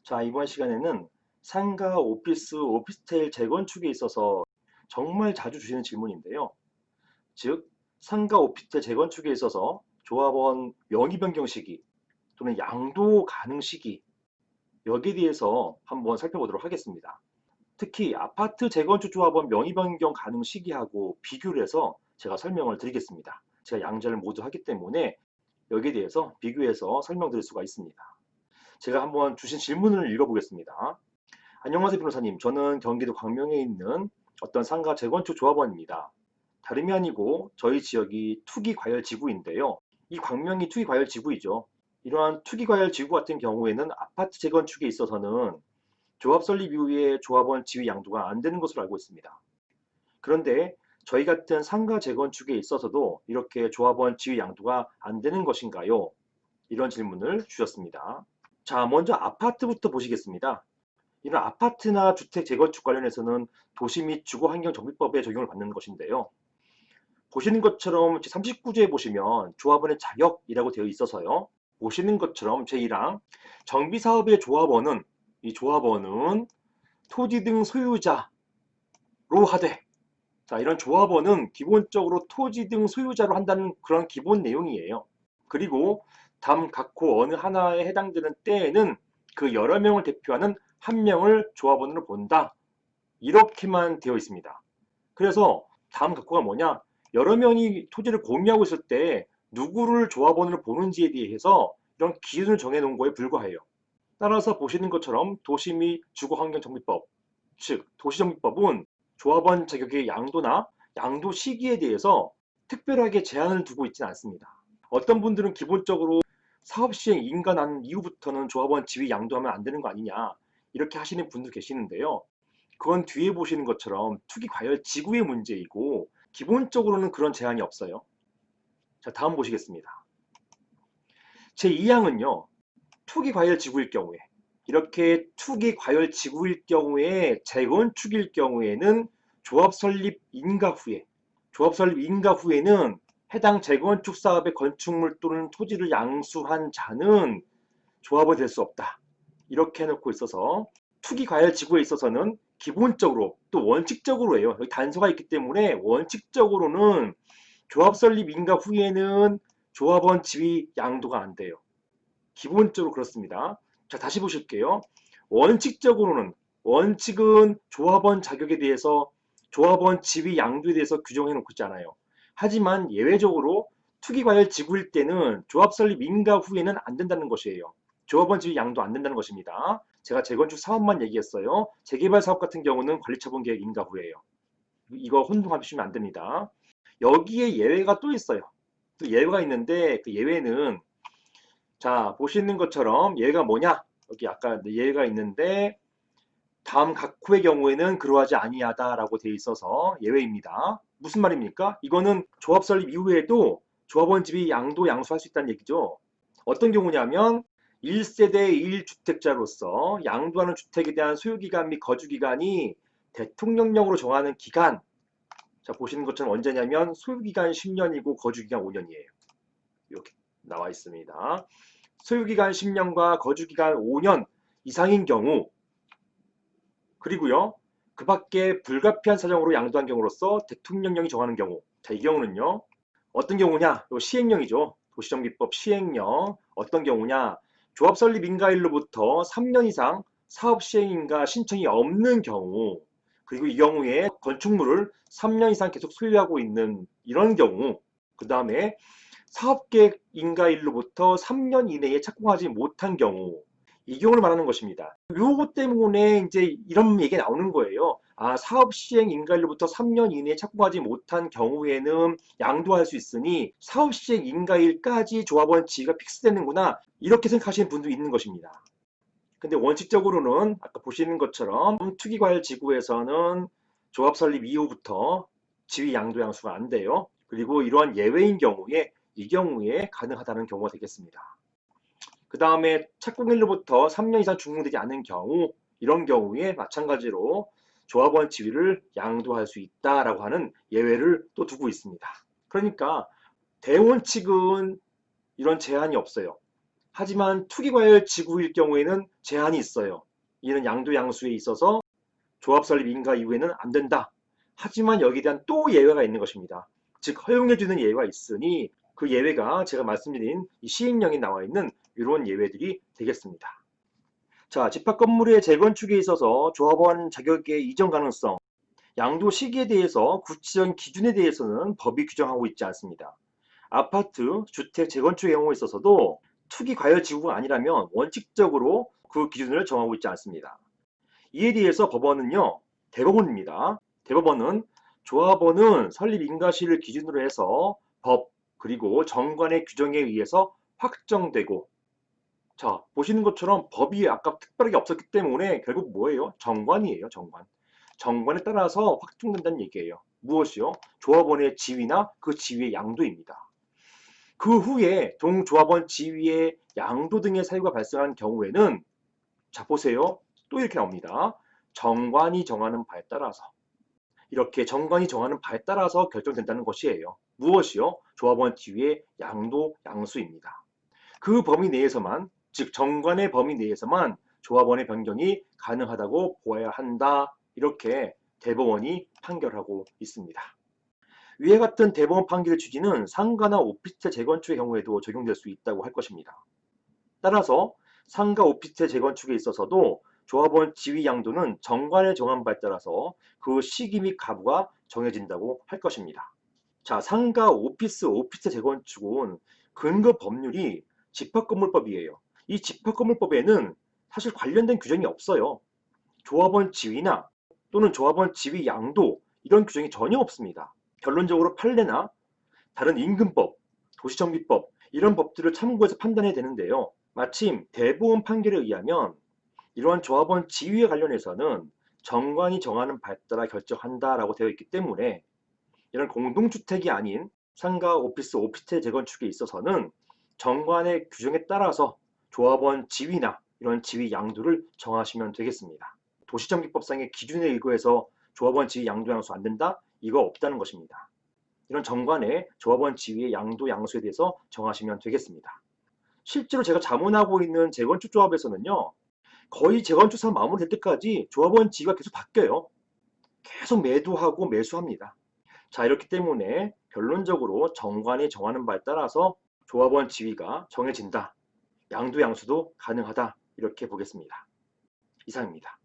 자, 이번 시간에는 상가, 오피스, 오피스텔 재건축에 있어서 정말 자주 주시는 질문인데요. 즉, 상가, 오피스텔 재건축에 있어서 조합원 명의 변경 시기 또는 양도 가능 시기 여기에 대해서 한번 살펴보도록 하겠습니다. 특히 아파트 재건축 조합원 명의 변경 가능 시기하고 비교를 해서 제가 설명을 드리겠습니다. 제가 양자를 모두 하기 때문에 여기에 대해서 비교해서 설명드릴 수가 있습니다. 제가 한번 주신 질문을 읽어보겠습니다. 안녕하세요, 변호사님. 저는 경기도 광명에 있는 어떤 상가 재건축 조합원입니다. 다름이 아니고 저희 지역이 투기과열지구인데요. 이 광명이 투기과열지구이죠. 이러한 투기과열지구 같은 경우에는 아파트 재건축에 있어서는 조합 설립 이후에 조합원 지위 양도가 안 되는 것으로 알고 있습니다. 그런데 저희 같은 상가 재건축에 있어서도 이렇게 조합원 지위 양도가 안 되는 것인가요? 이런 질문을 주셨습니다. 자, 먼저 아파트부터 보시겠습니다. 이런 아파트나 주택 재건축 관련해서는 도시 및 주거환경정비법에 적용을 받는 것인데요. 보시는 것처럼 제39조에 보시면 조합원의 자격이라고 되어 있어서요. 보시는 것처럼 제1항 정비사업의 조합원은 이 조합원은 토지 등 소유자로 하되, 자, 이런 조합원은 기본적으로 토지 등 소유자로 한다는 그런 기본 내용이에요. 그리고 다음 각호 어느 하나에 해당되는 때에는 그 여러 명을 대표하는 한 명을 조합원으로 본다. 이렇게만 되어 있습니다. 그래서 다음 각호가 뭐냐? 여러 명이 토지를 공유하고 있을 때 누구를 조합원으로 보는지에 대해서 이런 기준을 정해놓은 거에 불과해요. 따라서 보시는 것처럼 도시 및 주거환경정비법, 즉 도시정비법은 조합원 자격의 양도나 양도 시기에 대해서 특별하게 제한을 두고 있지는 않습니다. 어떤 분들은 기본적으로 사업 시행 인가 난 이후부터는 조합원 지위 양도하면 안 되는 거 아니냐 이렇게 하시는 분도 계시는데요. 그건 뒤에 보시는 것처럼 투기 과열 지구의 문제이고 기본적으로는 그런 제한이 없어요. 자, 다음 보시겠습니다. 제2항은요. 투기 과열 지구일 경우에 이렇게 투기 과열 지구일 경우에 재건축일 경우에는 조합 설립 인가 후에는 해당 재건축 사업의 건축물 또는 토지를 양수한 자는 조합원이 될 수 없다. 이렇게 해놓고 있어서 투기 과열 지구에 있어서는 기본적으로 또 원칙적으로예요. 여기 단서가 있기 때문에 원칙적으로는 조합 설립 인가 후에는 조합원 지위 양도가 안 돼요. 기본적으로 그렇습니다. 자, 다시 보실게요. 원칙은 조합원 자격에 대해서 조합원 지위 양도에 대해서 규정해 놓고 있잖아요. 하지만 예외적으로 투기과열 지구일 때는 조합 설립 인가 후에는 안 된다는 것이에요. 조합원 지위 양도 안 된다는 것입니다. 제가 재건축 사업만 얘기했어요. 재개발 사업 같은 경우는 관리처분 계획 인가 후에요. 이거 혼동하시면 안 됩니다. 여기에 예외가 또 있어요. 또 예외가 있는데 그 예외는 자, 보시는 것처럼 예외가 뭐냐? 여기 아까 예외가 있는데 다음 각호의 경우에는 그러하지 아니하다라고 되어 있어서 예외입니다. 무슨 말입니까? 이거는 조합 설립 이후에도 조합원 집이 양도 양수할 수 있다는 얘기죠. 어떤 경우냐면 1세대 1주택자로서 양도하는 주택에 대한 소유기간 및 거주기간이 대통령령으로 정하는 기간. 자, 보시는 것처럼 언제냐면 소유기간 10년이고 거주기간 5년이에요. 이렇게 나와 있습니다. 소유기간 10년과 거주기간 5년 이상인 경우, 그리고요, 그 밖에 불가피한 사정으로 양도한 경우로서 대통령령이 정하는 경우. 자, 이 경우는요, 어떤 경우냐? 시행령이죠. 도시정비법 시행령. 어떤 경우냐? 조합 설립 인가일로부터 3년 이상 사업 시행인가 신청이 없는 경우, 그리고 이 경우에 건축물을 3년 이상 계속 소유하고 있는 이런 경우, 그 다음에 사업계획 인가일로부터 3년 이내에 착공하지 못한 경우, 이 경우를 말하는 것입니다. 요거 때문에 이제 이런 얘기가 나오는 거예요. 아, 사업 시행 인가일로부터 3년 이내에 착공하지 못한 경우에는 양도할 수 있으니 사업 시행 인가일까지 조합원 지위가 픽스되는구나. 이렇게 생각하시는 분도 있는 것입니다. 근데 원칙적으로는 아까 보시는 것처럼 투기과열 지구에서는 조합 설립 이후부터 지위 양도 양수가 안 돼요. 그리고 이러한 예외인 경우에 이 경우에 가능하다는 경우가 되겠습니다. 그 다음에 착공일로부터 3년 이상 준공되지 않은 경우, 이런 경우에 마찬가지로 조합원 지위를 양도할 수 있다라고 하는 예외를 또 두고 있습니다. 그러니까 대원칙은 이런 제한이 없어요. 하지만 투기과열 지구일 경우에는 제한이 있어요. 이는 양도 양수에 있어서 조합 설립 인가 이후에는 안 된다. 하지만 여기에 대한 또 예외가 있는 것입니다. 즉 허용해주는 예외가 있으니 그 예외가 제가 말씀드린 이 시행령에 나와 있는 이런 예외들이 되겠습니다. 자, 집합 건물의 재건축에 있어서 조합원 자격의 이전 가능성, 양도 시기에 대해서 구체적인 기준에 대해서는 법이 규정하고 있지 않습니다. 아파트, 주택 재건축의 경우에 있어서도 투기 과열 지구가 아니라면 원칙적으로 그 기준을 정하고 있지 않습니다. 이에 대해서 법원은요, 대법원입니다. 대법원은 조합원은 설립 인가시를 기준으로 해서 법 그리고 정관의 규정에 의해서 확정되고, 자, 보시는 것처럼 법이 아까 특별하게 없었기 때문에 결국 뭐예요? 정관이에요, 정관. 정관에 따라서 확정된다는 얘기예요. 무엇이요? 조합원의 지위나 그 지위의 양도입니다. 그 후에 동조합원 지위의 양도 등의 사유가 발생한 경우에는, 자, 보세요. 또 이렇게 나옵니다. 정관이 정하는 바에 따라서. 이렇게 정관이 정하는 바에 따라서 결정된다는 것이에요. 무엇이요? 조합원 지위의 양도 양수입니다. 그 범위 내에서만, 즉 정관의 범위 내에서만 조합원의 변경이 가능하다고 보아야 한다. 이렇게 대법원이 판결하고 있습니다. 위와 같은 대법원 판결의 취지는 상가나 오피스텔 재건축의 경우에도 적용될 수 있다고 할 것입니다. 따라서 상가 오피스텔 재건축에 있어서도 조합원 지위 양도는 정관의 정한 바에 따라서 그 시기 및 가부가 정해진다고 할 것입니다. 자, 상가 오피스텔 재건축은 근거 법률이 집합건물법이에요. 이 집합건물법에는 사실 관련된 규정이 없어요. 조합원 지위나 또는 조합원 지위 양도 이런 규정이 전혀 없습니다. 결론적으로 판례나 다른 임금법, 도시정비법 이런 법들을 참고해서 판단해야 되는데요. 마침 대법원 판결에 의하면 이러한 조합원 지위에 관련해서는 정관이 정하는 바에 따라 결정한다라고 되어 있기 때문에 이런 공동주택이 아닌 상가, 오피스텔 재건축에 있어서는 정관의 규정에 따라서 조합원 지위나 이런 지위 양도를 정하시면 되겠습니다. 도시정비법상의 기준에 의거해서 조합원 지위 양도 양수 안 된다? 이거 없다는 것입니다. 이런 정관의 조합원 지위의 양도 양수에 대해서 정하시면 되겠습니다. 실제로 제가 자문하고 있는 재건축 조합에서는요, 거의 재건축 사업 마무리될 때까지 조합원 지위가 계속 바뀌어요. 계속 매도하고 매수합니다. 자, 이렇기 때문에 결론적으로 정관이 정하는 바에 따라서 조합원 지위가 정해진다. 양도 양수도 가능하다. 이렇게 보겠습니다. 이상입니다.